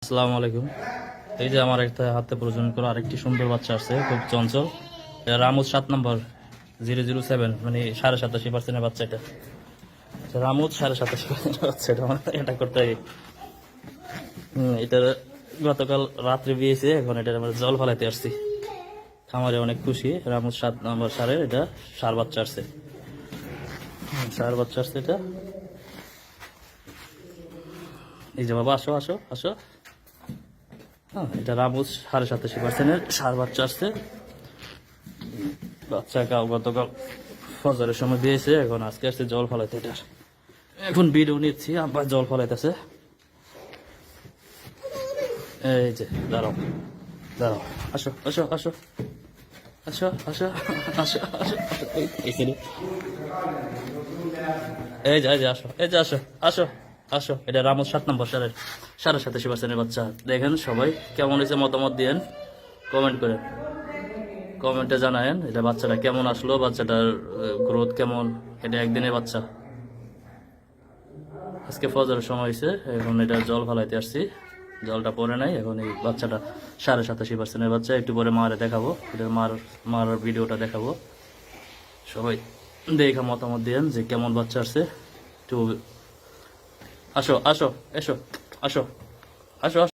আসসালামু আলাইকুম। এই যে আমার একটা হাতে প্রজনন করা আরেকটি সুন্দর বাচ্চা আসছে, খুব চঞ্চল। এটা রামুজ 7 নম্বর 007, মানে 87% বাচ্চা। এটা রামুজ 87% বাচ্চা। এটা মানে এটা করতে হবে। এটা গতকাল রাত্রে বিয়েছে, এখন এটা আমরা জল ফলাইতে আসছি। খামারে অনেক খুশি, রামুজ 7 নম্বর সারের এটা সার বাচ্চা আসছে। সার বাচ্চা আসছে এটা। এই যে বাবা, আসো আসো আসো। হ্যাঁ, এটা রামুজ 87%-এর সার বাচ্চা আসছে। বাচ্চা গতকাল ফজরের সময় দিয়েছে, এখন আজকে আসছে জল ফলাইতে। এটার এখন ভিডিও নিচ্ছি, আবার জল ফলাইতেছে। এই যে দাঁড়াও দাঁড়াও, আসো আসো আসো আসো আসো আসো আসো। এই যে আসো, এই যে আসো আসো আসো। এটা রামুজ 7 নম্বর সারের 87% বাচ্চা। দেখেন সবাই কেমন হয়েছে, মতামত দিয়েন, কমেন্ট করেন, কমেন্টে জানায়েন এটা বাচ্চাটা কেমন আসলো, বাচ্চাটার গ্রোথ কেমন। এটা একদিনের বাচ্চা, আজকে ফজরের সময় হয়েছে, এখন এটা জল ফালাইতে আসছি। জলটা পরে নাই, এখন এই বাচ্চাটা 87%-এর বাচ্চা। একটু পরে মারে দেখাবো, এটার মার ভিডিওটা দেখাবো। সবাই দেখা মতামত দিয়েন যে কেমন বাচ্চা আসছে। একটু আসো আসো এসো, আসো আসো আসো।